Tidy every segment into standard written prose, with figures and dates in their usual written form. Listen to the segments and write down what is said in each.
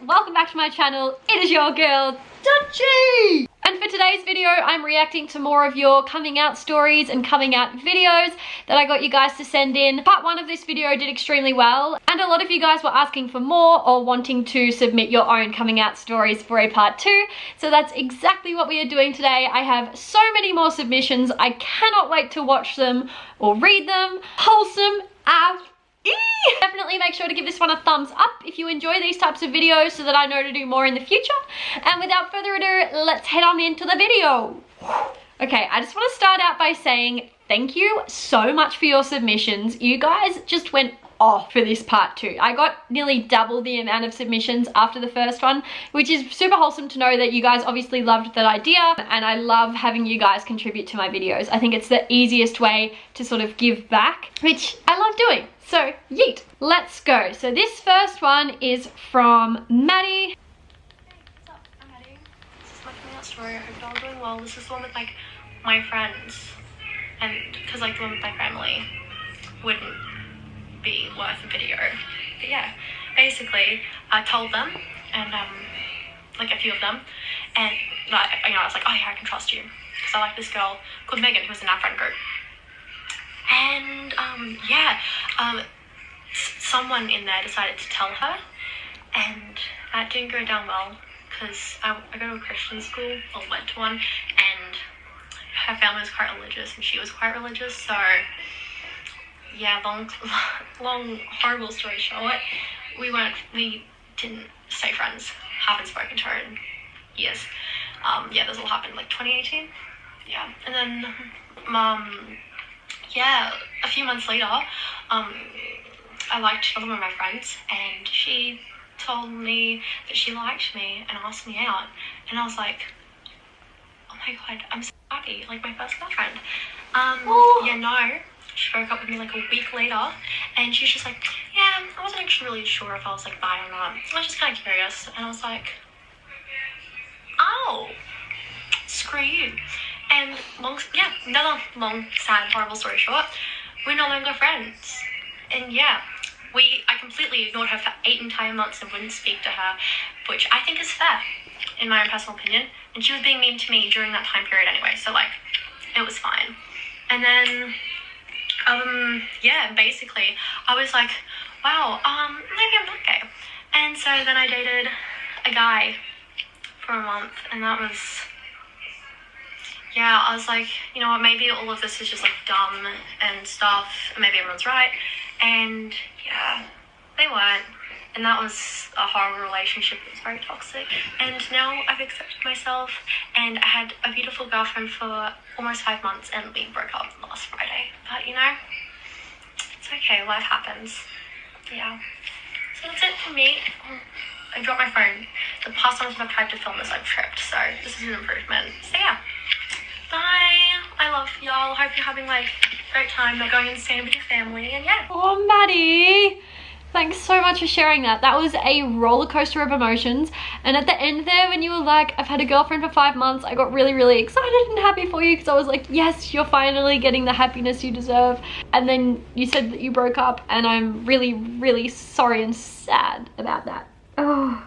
welcome back to my channel. It is your girl, Dutchy! And for today's video, I'm reacting to more of your coming out stories and coming out videos that I got you guys to send in. Part 1 of this video did extremely well, and a lot of you guys were asking for more or wanting to submit your own coming out stories for a part 2. So that's exactly what we are doing today. I have so many more submissions. I cannot wait to watch them or read them. Wholesome AF. Definitely make sure to give this one a thumbs up if you enjoy these types of videos so that I know to do more in the future. And without further ado, let's head on into the video. Okay, I just want to start out by saying thank you so much for your submissions. You guys just went off for this part 2. I got nearly double the amount of submissions after the first one, which is super wholesome to know that you guys obviously loved that idea, and I love having you guys contribute to my videos. I think it's the easiest way to sort of give back, which I love doing. So, yeet. Let's go. So this first one is from Maddie. Hey, what's up? I'm Maddie. This is my coming out story. I hope you're all doing well. This is the one with like my friends, and because like the one with my family wouldn't be worth a video. But yeah, basically I told them, and like a few of them, and I was like, oh yeah, I can trust you because I like this girl called Megan who was in our friend group. And someone in there decided to tell her, and that didn't go down well because I go to a Christian school, or went to one, and her family was quite religious and she was quite religious, so yeah, long horrible story short, we didn't stay friends, haven't spoken to her in years. Yeah, this all happened like 2018, yeah, and then yeah, a few months later, I liked another one of my friends, and she told me that she liked me and asked me out, and I was like, oh my god, I'm so happy, like my first girlfriend. Yeah, no, she broke up with me like a week later, and she's just like, yeah, I wasn't actually really sure if I was like bi or not, I was just kind of curious, and I was like, oh, screw you. And another long, sad, horrible story short, we're no longer friends. And yeah, I completely ignored her for 8 entire months and wouldn't speak to her, which I think is fair, in my own personal opinion. And she was being mean to me during that time period anyway, so like, it was fine. And then, yeah, basically, I was like, wow, maybe I'm not gay. And so then I dated a guy for a month, and that was, yeah, I was like, you know what, maybe all of this is just like dumb and stuff, and maybe everyone's right, and yeah, they weren't, and that was a horrible relationship. It was very toxic, and now I've accepted myself, and I had a beautiful girlfriend for almost 5 months, and we broke up last Friday, but you know, it's okay, life happens, yeah. So that's it for me. I dropped my phone. The past times I've tried to film this, I've tripped, so this is an improvement, so yeah. Bye. I love y'all. Hope you're having like a great time, like going insane with your family, and yeah. Oh, Maddie, thanks so much for sharing that. That was a roller coaster of emotions. And at the end there, when you were like, I've had a girlfriend for 5 months, I got really, really excited and happy for you because I was like, yes, you're finally getting the happiness you deserve. And then you said that you broke up, and I'm really, really sorry and sad about that. Oh,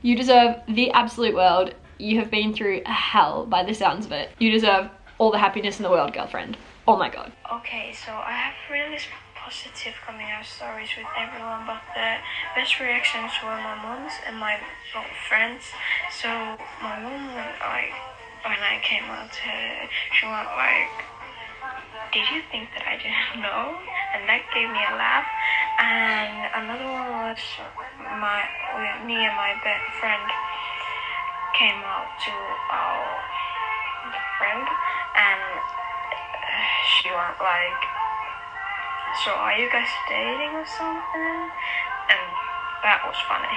you deserve the absolute world. You have been through hell by the sounds of it. You deserve all the happiness in the world, girlfriend. Oh my god. Okay, so I have really positive coming out stories with everyone, but the best reactions were my mom's and my friends. So my mom, when I came out to her, she went like, did you think that I didn't know? And that gave me a laugh. And another one was me and my best friend came out to our friend, and she went like, so are you guys dating or something? And that was funny.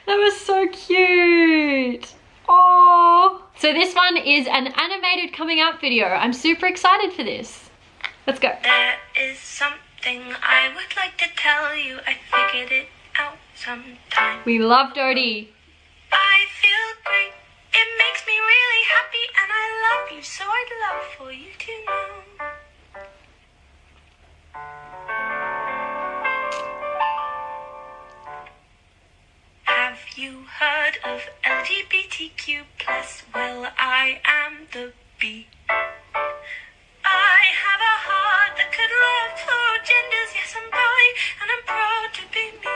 That was so cute. Oh, so this one is an animated coming out video. I'm super excited for this. Let's go. There is something I would like to tell you. I figured it out sometime. We love Dodie. I feel great, it makes me really happy, and I love you, so I'd love for you to know. Have you heard of LGBTQ+? Well, I am the B. I have a heart that could love for genders. Yes, I'm bi, and I'm proud to be me.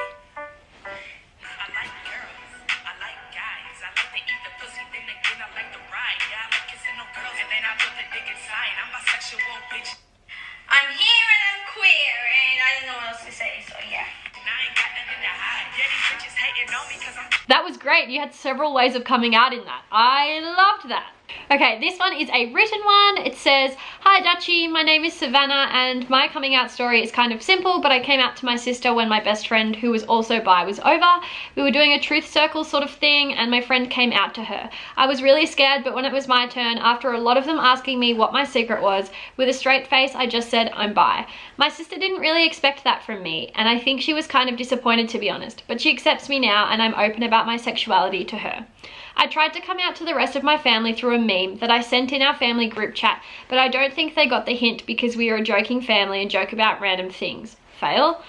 I like girls, I like guys. I like to eat the pussy, then again I like to ride. Yeah, I like kissing no girls, and then I put the dick inside. I'm bisexual, bitch. I'm here and I'm queer, and I don't know what else to say, so yeah. That was great. You had several ways of coming out in that. I loved that. Okay, this one is a written one. It says, "Hi Dutchy, my name is Savannah and my coming out story is kind of simple, but I came out to my sister when my best friend, who was also bi, was over. We were doing a truth circle sort of thing and my friend came out to her. I was really scared, but when it was my turn, after a lot of them asking me what my secret was, with a straight face I just said I'm bi. My sister didn't really expect that from me and I think she was kind of disappointed, to be honest, but she accepts me now and I'm open about my sexuality to her. I tried to come out to the rest of my family through a meme that I sent in our family group chat, but I don't think they got the hint because we are a joking family and joke about random things. Fail.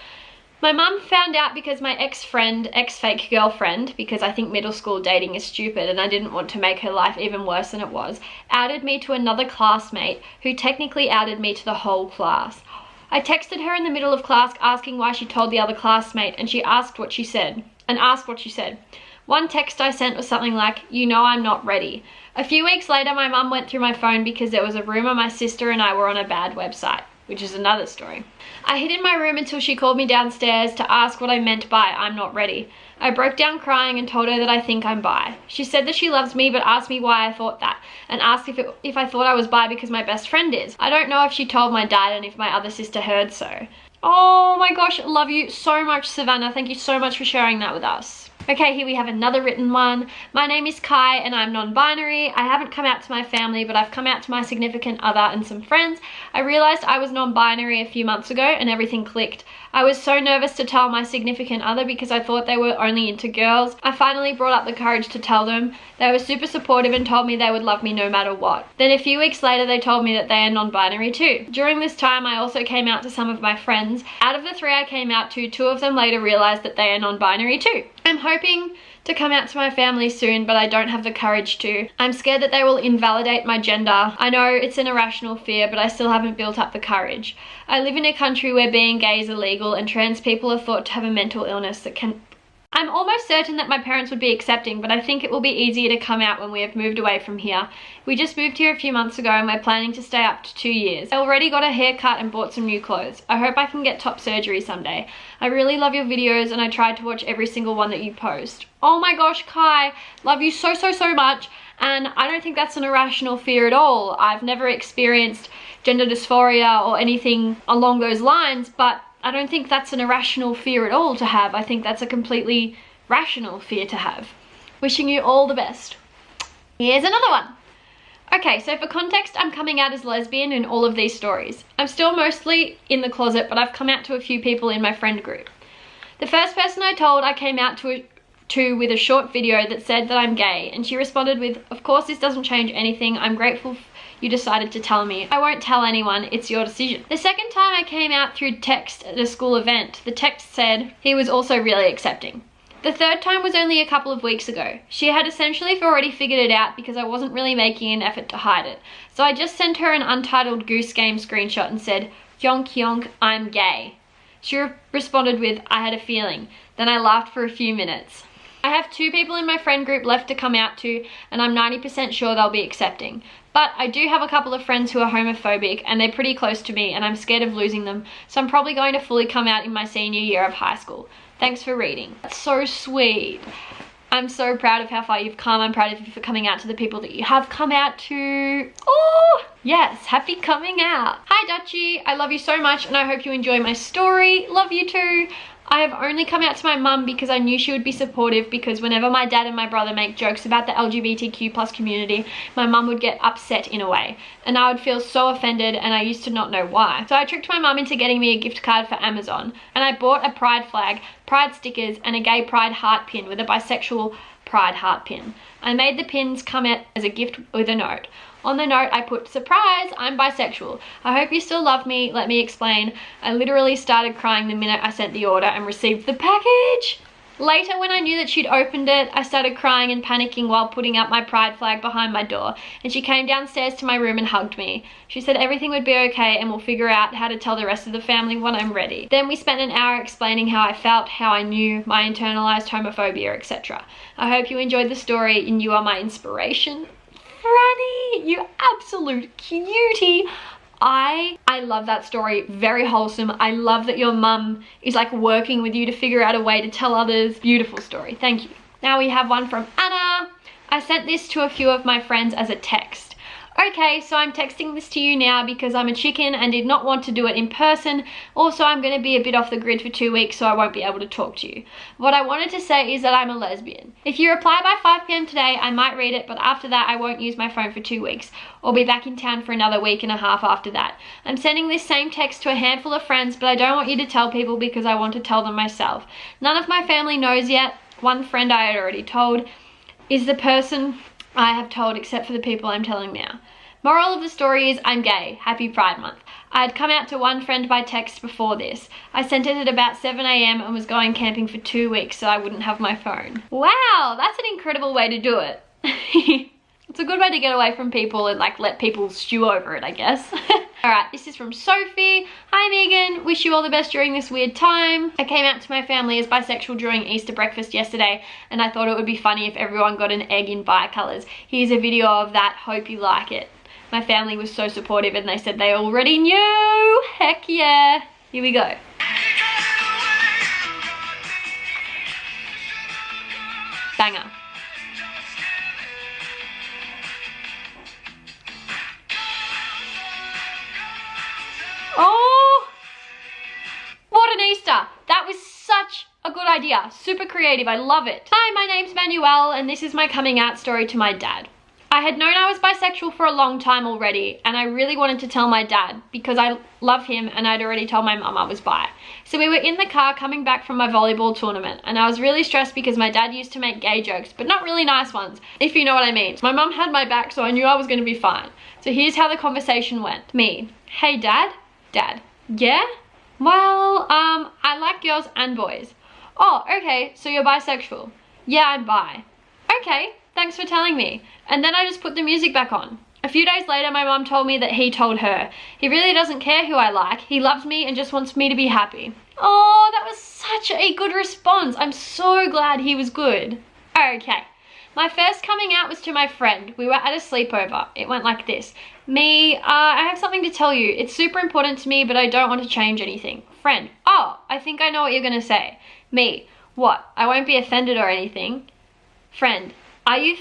My mum found out because my ex-friend, ex-fake girlfriend, because I think middle school dating is stupid and I didn't want to make her life even worse than it was, outed me to another classmate who technically outed me to the whole class. I texted her in the middle of class asking why she told the other classmate and she asked what she said. One text I sent was something like, "You know I'm not ready." A few weeks later, my mum went through my phone because there was a rumor my sister and I were on a bad website, which is another story. I hid in my room until she called me downstairs to ask what I meant by "I'm not ready." I broke down crying and told her that I think I'm bi. She said that she loves me but asked me why I thought that and asked if I thought I was bi because my best friend is. I don't know if she told my dad and if my other sister heard so. Oh my gosh, love you so much, Savannah. Thank you so much for sharing that with us. Okay, here we have another written one. My name is Kai and I'm non-binary. I haven't come out to my family, but I've come out to my significant other and some friends. I realized I was non-binary a few months ago and everything clicked. I was so nervous to tell my significant other because I thought they were only into girls. I finally brought up the courage to tell them. They were super supportive and told me they would love me no matter what. Then a few weeks later, they told me that they are non-binary too. During this time, I also came out to some of my friends. Out of the 3 I came out to, 2 of them later realized that they are non-binary too. I'm hoping to come out to my family soon, but I don't have the courage to. I'm scared that they will invalidate my gender. I know it's an irrational fear, but I still haven't built up the courage. I live in a country where being gay is illegal and trans people are thought to have a mental illness that can... I'm almost certain that my parents would be accepting, but I think it will be easier to come out when we have moved away from here. We just moved here a few months ago and we're planning to stay up to 2 years. I already got a haircut and bought some new clothes. I hope I can get top surgery someday. I really love your videos and I tried to watch every single one that you post. Oh my gosh, Kai, love you so much. And I don't think that's an irrational fear at all. I've never experienced gender dysphoria or anything along those lines, but I don't think that's an irrational fear at all to have. I think that's a completely rational fear to have. Wishing you all the best. Here's another one. Okay, so for context, I'm coming out as lesbian in all of these stories. I'm still mostly in the closet, but I've come out to a few people in my friend group. The first person I told I came out to with a short video that said that I'm gay, and she responded with, "Of course this doesn't change anything. I'm grateful you decided to tell me. I won't tell anyone, it's your decision." The second time I came out through text at a school event, the text said he was also really accepting. The third time was only a couple of weeks ago. She had essentially already figured it out because I wasn't really making an effort to hide it. So I just sent her an Untitled Goose Game screenshot and said, "Yonk yonk, I'm gay." She responded with, "I had a feeling." Then I laughed for a few minutes. I have 2 people in my friend group left to come out to, and I'm 90% sure they'll be accepting. But I do have a couple of friends who are homophobic and they're pretty close to me and I'm scared of losing them, so I'm probably going to fully come out in my senior year of high school. Thanks for reading. That's so sweet. I'm so proud of how far you've come. I'm proud of you for coming out to the people that you have come out to. Oh, yes, happy coming out. Hi Dutchy, I love you so much and I hope you enjoy my story. Love you too. I have only come out to my mum because I knew she would be supportive, because whenever my dad and my brother make jokes about the LGBTQ+ community, my mum would get upset in a way and I would feel so offended and I used to not know why. So I tricked my mum into getting me a gift card for Amazon and I bought a pride flag, pride stickers and a gay pride heart pin with a bisexual pride heart pin. I made the pins come out as a gift with a note. On the note, I put, "Surprise, I'm bisexual. I hope you still love me. Let me explain." I literally started crying the minute I sent the order and received the package. Later, when I knew that she'd opened it, I started crying and panicking while putting up my pride flag behind my door, and she came downstairs to my room and hugged me. She said everything would be okay and we'll figure out how to tell the rest of the family when I'm ready. Then we spent an hour explaining how I felt, how I knew, my internalized homophobia, etc. I hope you enjoyed the story and you are my inspiration. Franny, you absolute cutie. I love that story, very wholesome. I love that your mum is like working with you to figure out a way to tell others. Beautiful story, thank you. Now we have one from Anna. I sent this to a few of my friends as a text. Okay, so I'm texting this to you now because I'm a chicken and did not want to do it in person. Also, I'm going to be a bit off the grid for 2 weeks, so I won't be able to talk to you. What I wanted to say is that I'm a lesbian. If you reply by 5 p.m. today, I might read it, but after that, I won't use my phone for 2 weeks. I'll be back in town for another week and a half after that. I'm sending this same text to a handful of friends, but I don't want you to tell people because I want to tell them myself. None of my family knows yet. One friend I had already told is the person I have told except for the people I'm telling now. Moral of the story is I'm gay. Happy Pride Month. I had come out to one friend by text before this. I sent it at about 7 a.m. and was going camping for 2 weeks so I wouldn't have my phone. Wow, that's an incredible way to do it. It's a good way to get away from people and like let people stew over it, I guess. Alright, this is from Sophie. Hi Megan, wish you all the best during this weird time. I came out to my family as bisexual during Easter breakfast yesterday and I thought it would be funny if everyone got an egg in bi-colours. Here's a video of that, hope you like it. My family was so supportive and they said they already knew. Heck yeah. Here we go. Banger. Oh, what an Easter. That was such a good idea. Super creative. I love it. Hi, my name's Manuel and this is my coming out story to my dad. I had known I was bisexual for a long time already and I really wanted to tell my dad because I love him and I'd already told my mum I was bi. So we were in the car coming back from my volleyball tournament and I was really stressed because my dad used to make gay jokes, but not really nice ones, if you know what I mean. My mum had my back so I knew I was going to be fine. So here's how the conversation went. Me, hey dad? Dad, yeah? Well, I like girls and boys. Oh, okay, so you're bisexual. Yeah, I'm bi. Okay. Thanks for telling me. And then I just put the music back on. A few days later, my mum told me that he told her. He really doesn't care who I like. He loves me and just wants me to be happy. Oh, that was such a good response. I'm so glad he was good. Okay. My first coming out was to my friend. We were at a sleepover. It went like this. Me, I have something to tell you. It's super important to me, but I don't want to change anything. Friend, oh, I think I know what you're going to say. Me, what? I won't be offended or anything. Friend, Are you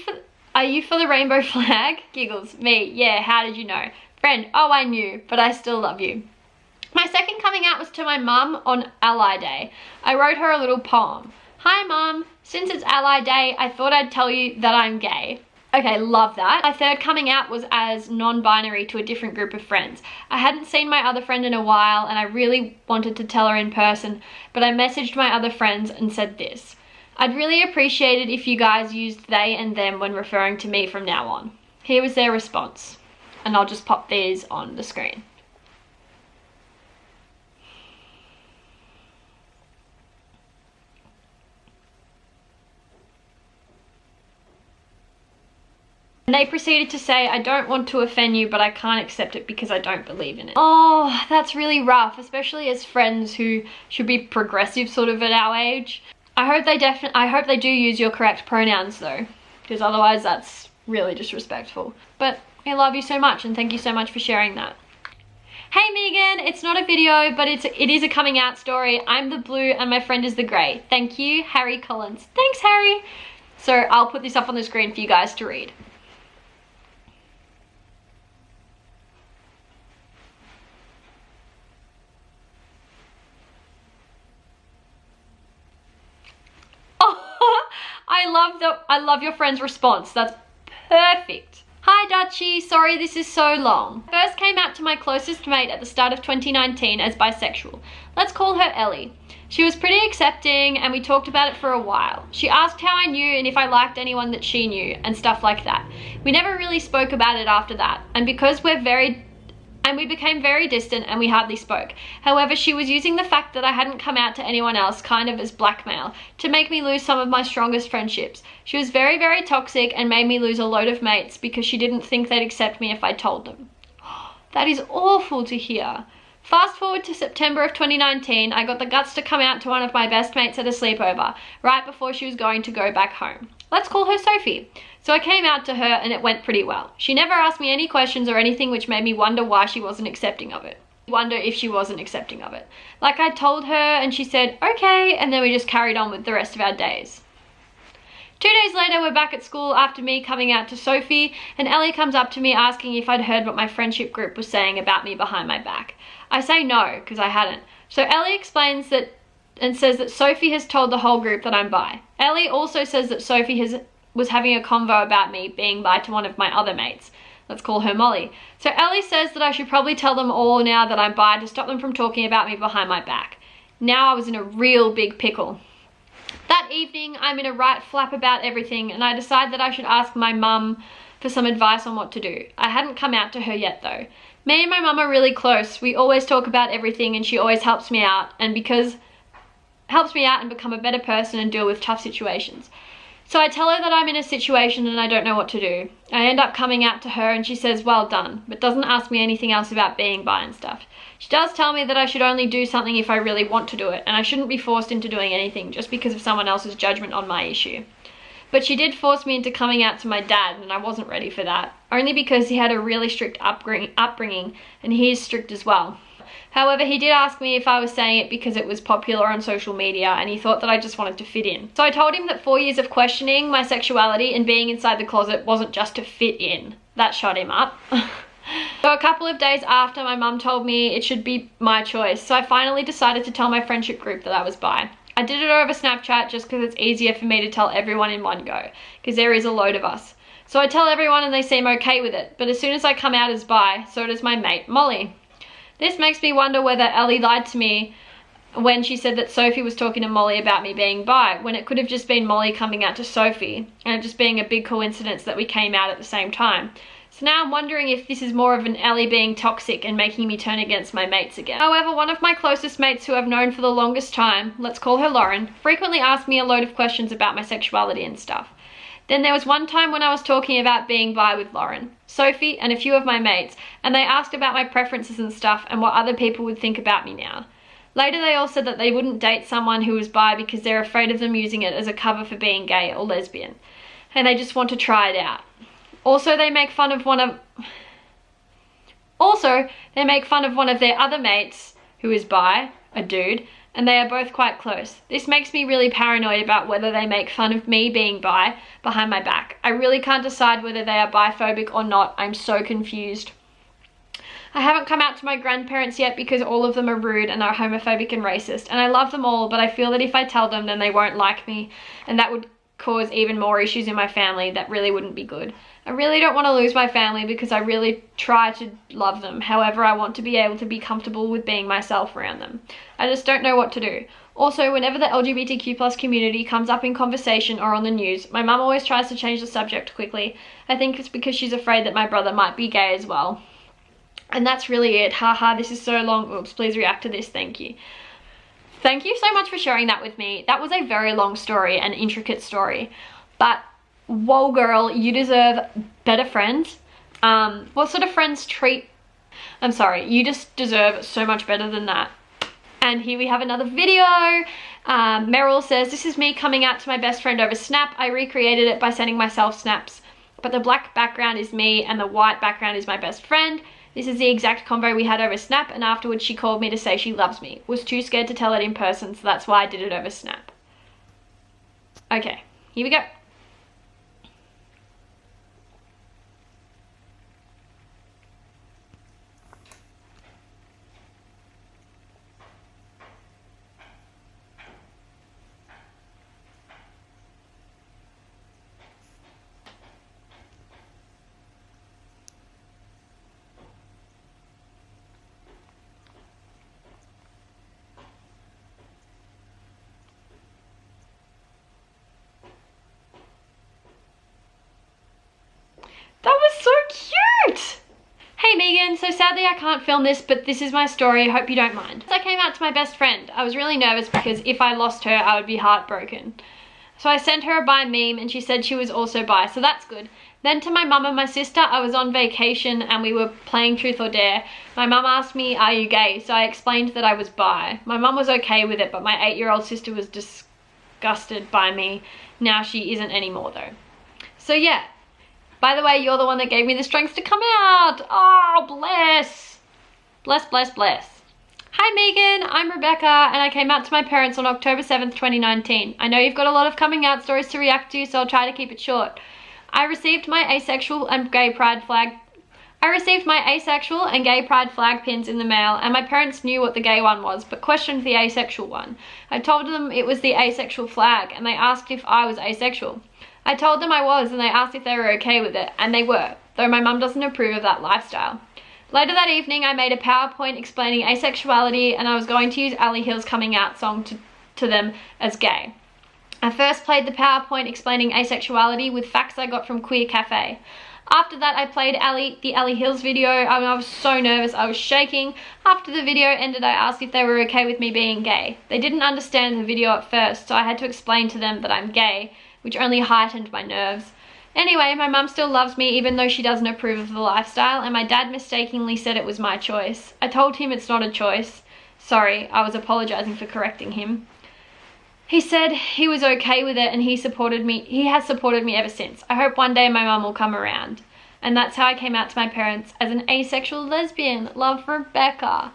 for the rainbow flag? Giggles. Me, yeah, how did you know? Friend, oh, I knew, but I still love you. My second coming out was to my mum on Ally Day. I wrote her a little poem. Hi mum, since it's Ally Day, I thought I'd tell you that I'm gay. Okay, love that. My third coming out was as non-binary to a different group of friends. I hadn't seen my other friend in a while and I really wanted to tell her in person, but I messaged my other friends and said this. I'd really appreciate it if you guys used they and them when referring to me from now on. Here was their response, and I'll just pop these on the screen. And they proceeded to say, I don't want to offend you, but I can't accept it because I don't believe in it. Oh, that's really rough, especially as friends who should be progressive sort of at our age. I hope they do use your correct pronouns though, because otherwise that's really disrespectful. But I love you so much and thank you so much for sharing that. Hey Megan, it's not a video, but it is a coming out story. I'm the blue and my friend is the grey. Thank you, Harry Collins. Thanks, Harry. So I'll put this up on the screen for you guys to read. I love your friend's response. That's perfect. Hi Dutchy, sorry this is so long. First came out to my closest mate at the start of 2019 as bisexual. Let's call her Ellie. She was pretty accepting and we talked about it for a while. She asked how I knew and if I liked anyone that she knew and stuff like that. We never really spoke about it after that, and because we're very and we became very distant and we hardly spoke. However, she was using the fact that I hadn't come out to anyone else kind of as blackmail to make me lose some of my strongest friendships. She was very, very toxic and made me lose a load of mates because she didn't think they'd accept me if I told them. That is awful to hear. Fast forward to September of 2019, I got the guts to come out to one of my best mates at a sleepover, right before she was going to go back home. Let's call her Sophie. So I came out to her and it went pretty well. She never asked me any questions or anything, which made me wonder why she wasn't accepting of it. Wonder if she wasn't accepting of it. Like, I told her and she said, okay, and then we just carried on with the rest of our days. 2 days later, we're back at school after me coming out to Sophie, and Ellie comes up to me asking if I'd heard what my friendship group was saying about me behind my back. I say no, because I hadn't. So Ellie explains that and says that Sophie has told the whole group that I'm bi. Ellie also says that Sophie was having a convo about me being bi to one of my other mates. Let's call her Molly. So Ellie says that I should probably tell them all now that I'm bi to stop them from talking about me behind my back. Now I was in a real big pickle. That evening, I'm in a right flap about everything, and I decide that I should ask my mum for some advice on what to do. I hadn't come out to her yet though. Me and my mum are really close. We always talk about everything and she always helps me out, and become a better person and deal with tough situations. So I tell her that I'm in a situation and I don't know what to do. I end up coming out to her and she says, well done, but doesn't ask me anything else about being bi and stuff. She does tell me that I should only do something if I really want to do it, and I shouldn't be forced into doing anything just because of someone else's judgment on my issue. But she did force me into coming out to my dad, and I wasn't ready for that, only because he had a really strict upbringing and he is strict as well. However, he did ask me if I was saying it because it was popular on social media and he thought that I just wanted to fit in. So I told him that 4 years of questioning my sexuality and being inside the closet wasn't just to fit in. That shut him up. So a couple of days after, my mum told me it should be my choice, so I finally decided to tell my friendship group that I was bi. I did it over Snapchat just because it's easier for me to tell everyone in one go, because there is a load of us. So I tell everyone and they seem okay with it, but as soon as I come out as bi, so does my mate Molly. This makes me wonder whether Ellie lied to me when she said that Sophie was talking to Molly about me being bi, when it could have just been Molly coming out to Sophie, and it just being a big coincidence that we came out at the same time. So now I'm wondering if this is more of an Ellie being toxic and making me turn against my mates again. However, one of my closest mates who I've known for the longest time, let's call her Lauren, frequently asked me a load of questions about my sexuality and stuff. Then there was one time when I was talking about being bi with Lauren, Sophie, and a few of my mates, and they asked about my preferences and stuff and what other people would think about me now. Later they all said that they wouldn't date someone who was bi because they're afraid of them using it as a cover for being gay or lesbian, and they just want to try it out. Also, they make fun of one of their other mates who is bi, a dude, and they are both quite close. This makes me really paranoid about whether they make fun of me being bi behind my back. I really can't decide whether they are biphobic or not. I'm so confused. I haven't come out to my grandparents yet because all of them are rude and are homophobic and racist, and I love them all, but I feel that if I tell them, then they won't like me, and that would cause even more issues in my family. That really wouldn't be good. I really don't want to lose my family because I really try to love them. However, I want to be able to be comfortable with being myself around them. I just don't know what to do. Also, whenever the LGBTQ+ community comes up in conversation or on the news, my mum always tries to change the subject quickly. I think it's because she's afraid that my brother might be gay as well. And that's really it. Haha, this is so long. Oops, please react to this. Thank you. Thank you so much for sharing that with me. That was a very long story, an intricate story. But whoa girl, you deserve better friends. What sort of friends treat... I'm sorry, you just deserve so much better than that. And here we have another video. Maril says, this is me coming out to my best friend over Snap. I recreated it by sending myself snaps, but the black background is me and the white background is my best friend. This is the exact convo we had over Snap, and afterwards she called me to say she loves me. Was too scared to tell it in person, so that's why I did it over Snap. Okay, here we go. sadly I can't film this, but this is my story. I hope you don't mind. So I came out to my best friend. I was really nervous because if I lost her, I would be heartbroken. So I sent her a bi meme and she said she was also bi, so that's good. Then to my mum and my sister, I was on vacation and we were playing Truth or Dare. My mum asked me, are you gay? So I explained that I was bi. My mum was okay with it, but my 8-year-old sister was disgusted by me. Now she isn't anymore though. So yeah. By the way, you're the one that gave me the strength to come out. Oh, bless. Bless, bless, bless. Hi Megan, I'm Rebecca and I came out to my parents on October 7th, 2019. I know you've got a lot of coming out stories to react to, so I'll try to keep it short. I received my asexual and gay pride flag pins in the mail, and my parents knew what the gay one was, but questioned the asexual one. I told them it was the asexual flag, and they asked if I was asexual. I told them I was, and they asked if they were okay with it, and they were, though my mum doesn't approve of that lifestyle. Later that evening, I made a PowerPoint explaining asexuality, and I was going to use Elly Hill's coming out song to them as gay. I first played the PowerPoint explaining asexuality with facts I got from Queer Cafe. After that, I played the Elly Hills video. I was so nervous, I was shaking. After the video ended, I asked if they were okay with me being gay. They didn't understand the video at first, so I had to explain to them that I'm gay, which only heightened my nerves. Anyway, my mum still loves me even though she doesn't approve of the lifestyle, and my dad mistakenly said it was my choice. I told him it's not a choice. Sorry, I was apologizing for correcting him. He said he was okay with it and he has supported me ever since. I hope one day my mum will come around. And that's how I came out to my parents as an asexual lesbian. Love, Rebecca.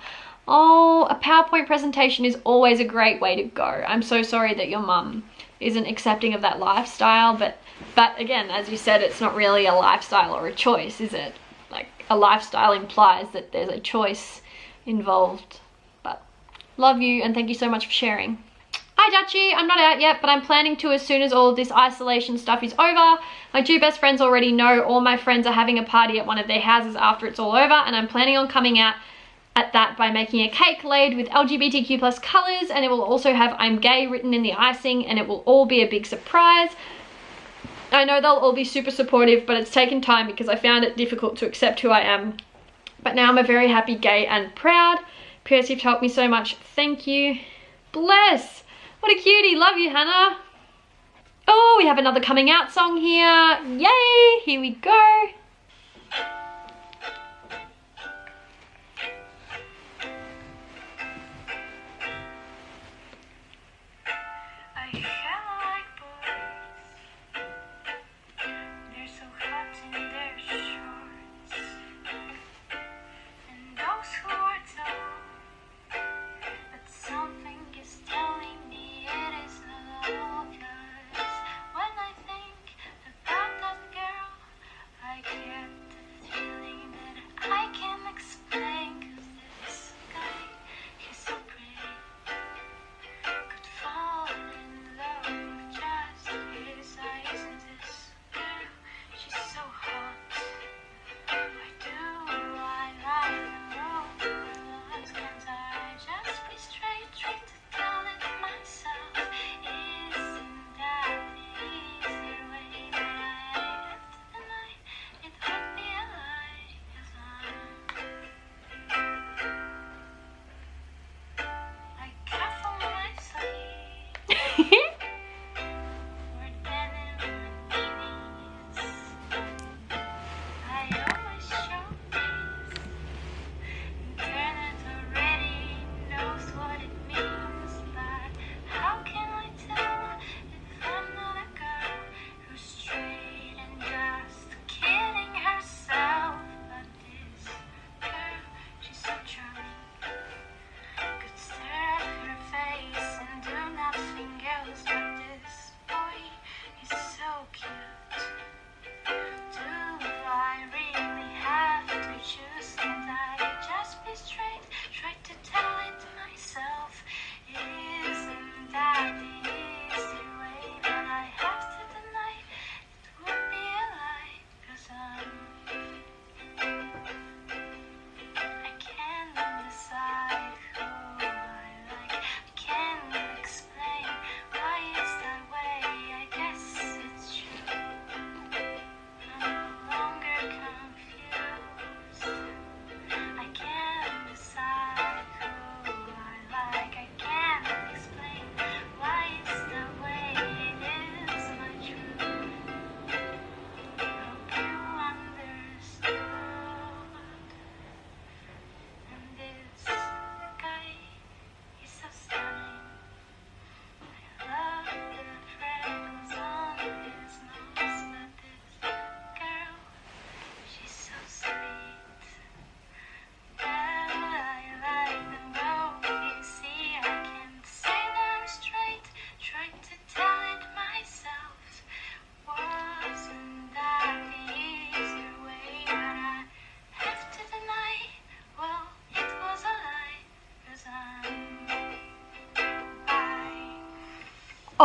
Oh, a PowerPoint presentation is always a great way to go. I'm so sorry that your mum isn't accepting of that lifestyle, but again, as you said, it's not really a lifestyle or a choice, is it? Like, a lifestyle implies that there's a choice involved. But love you and thank you so much for sharing. Hi Dutchy, I'm not out yet, but I'm planning to as soon as all of this isolation stuff is over. My 2 best friends already know all my friends are having a party at one of their houses after it's all over, and I'm planning on coming out at that by making a cake laid with LGBTQ+ colours, and it will also have I'm gay written in the icing, and it will all be a big surprise. I know they'll all be super supportive, but it's taken time because I found it difficult to accept who I am. But now I'm a very happy gay and proud. P.S. you've helped me so much. Thank you. Bless. What a cutie. Love you, Hannah. Oh, we have another coming out song here. Yay. Here we go.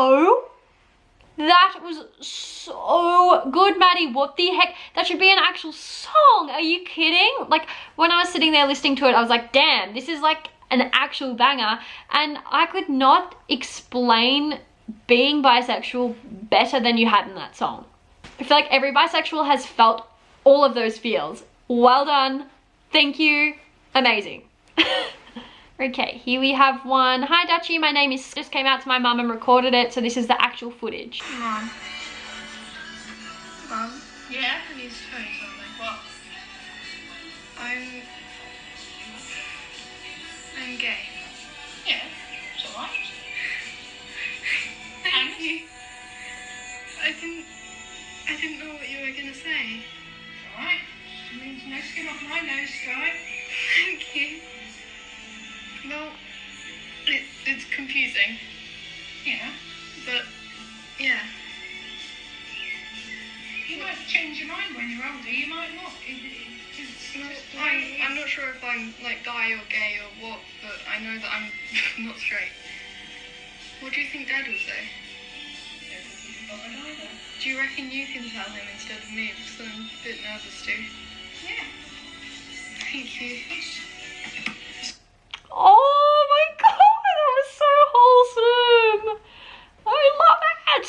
No. That was so good, Maddie. What the heck? That should be an actual song. Are you kidding? Like, when I was sitting there listening to it, I was like, damn, this is like an actual banger. And I could not explain being bisexual better than you had in that song. I feel like every bisexual has felt all of those feels. Well done. Thank you. Amazing. Okay, here we have one. Hi Dutchy, my name is... Just came out to my mum and recorded it, so this is the actual footage. Mom. Mom? Yeah? I need to tell you something. What? I'm gay. Yeah, it's alright. Thank you. I didn't know what you were gonna say. It's alright. It means no skin off my nose, right? Thank you. Well, it's confusing. Yeah. But, yeah. You might change your mind when you're older, you might not. I'm not sure if I'm like bi or gay or what, but I know that I'm not straight. What do you think Dad will say? Do you reckon you can tell him instead of me, because I'm a bit nervous too? Yeah. Thank you. Oh my god, that was so wholesome. I love it.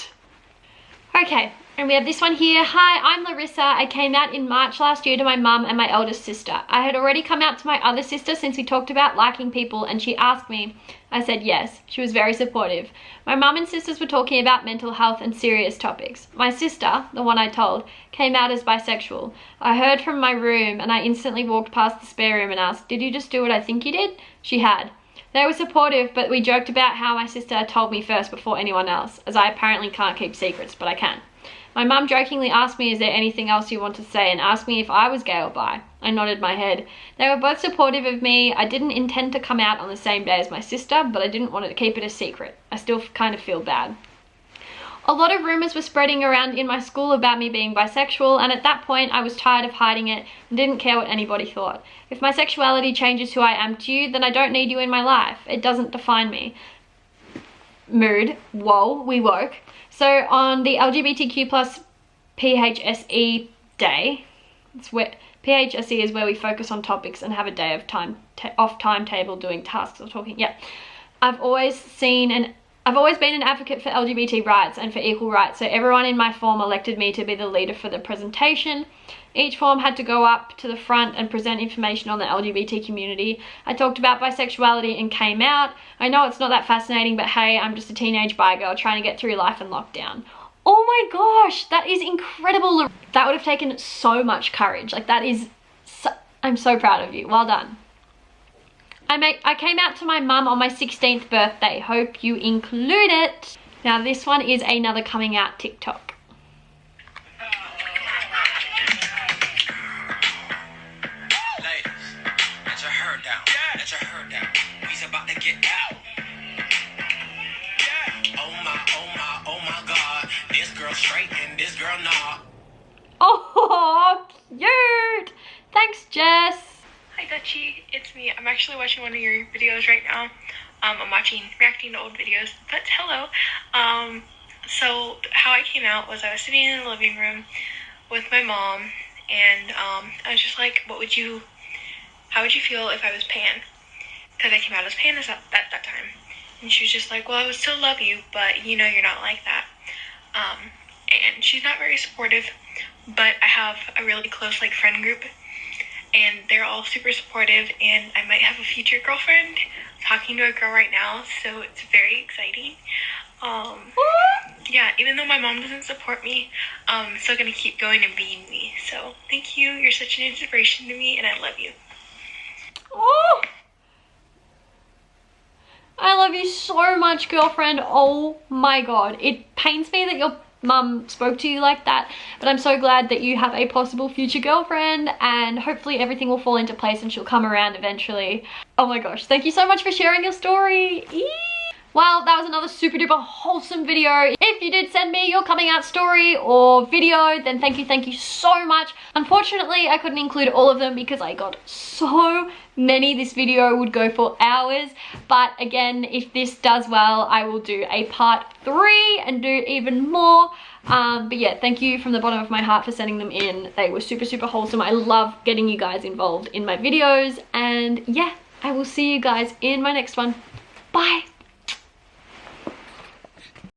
Okay, and we have this one here. Hi, I'm Larissa. I came out in March last year to my mum and my eldest sister. I had already come out to my other sister since we talked about liking people, and she asked me. I said yes. She was very supportive. My mum and sisters were talking about mental health and serious topics. My sister, the one I told, came out as bisexual. I heard from my room and I instantly walked past the spare room and asked, did you just do what I think you did? She had. They were supportive, but we joked about how my sister told me first before anyone else, as I apparently can't keep secrets, but I can. My mum jokingly asked me, is there anything else you want to say, and asked me if I was gay or bi. I nodded my head. They were both supportive of me. I didn't intend to come out on the same day as my sister, but I didn't want to keep it a secret. I still kind of feel bad. A lot of rumours were spreading around in my school about me being bisexual, and at that point I was tired of hiding it and didn't care what anybody thought. If my sexuality changes who I am to you, then I don't need you in my life. It doesn't define me. Mood. Whoa, we woke. So on the LGBTQ plus PHSE day, it's where PHSE is where we focus on topics and have a day of off timetable doing tasks or talking. Yeah, I've always been an advocate for LGBT rights and for equal rights, so everyone in my form elected me to be the leader for the presentation. Each form had to go up to the front and present information on the LGBT community. I talked about bisexuality and came out. I know it's not that fascinating, but hey, I'm just a teenage bi girl trying to get through life in lockdown. Oh my gosh, that is incredible. That would have taken so much courage. Like, that is, I'm so proud of you. Well done. I came out to my mum on my 16th birthday. Hope you include it. Now this one is another coming out TikTok. Ladies, let your hair down. Let your hair down. We's about to get out. Oh my God. This girl straight and this girl not. Oh, cute. Thanks, Jess. Hi Dutchy, it's me. I'm actually watching one of your videos right now. I'm reacting to old videos, but hello. So how I came out was I was sitting in the living room with my mom, and I was just like, how would you feel if I was pan? Because I came out as pan at that time. And she was just like, well, I would still love you, but you know you're not like that. And she's not very supportive, but I have a really close friend group, and they're all super supportive, and I might have a future girlfriend. I'm talking to a girl right now, so it's very exciting. Yeah, even though my mom doesn't support me, I'm still gonna keep going and being me. So thank you. You're such an inspiration to me, and I love you. Oh, I love you so much, girlfriend. Oh my God. It pains me that your mum spoke to you like that, but I'm so glad that you have a possible future girlfriend, and hopefully everything will fall into place and she'll come around eventually. Oh my gosh, thank you so much for sharing your story. Eee! Well, that was another super duper wholesome video. If you did send me your coming out story or video, then thank you so much. Unfortunately, I couldn't include all of them because I got so many. This video would go for hours, but again, if this does well, I will do a part 3 and do even more. But yeah, thank you from the bottom of my heart for sending them in. They were super wholesome. I love getting you guys involved in my videos, and yeah, I will see you guys in my next one. Bye.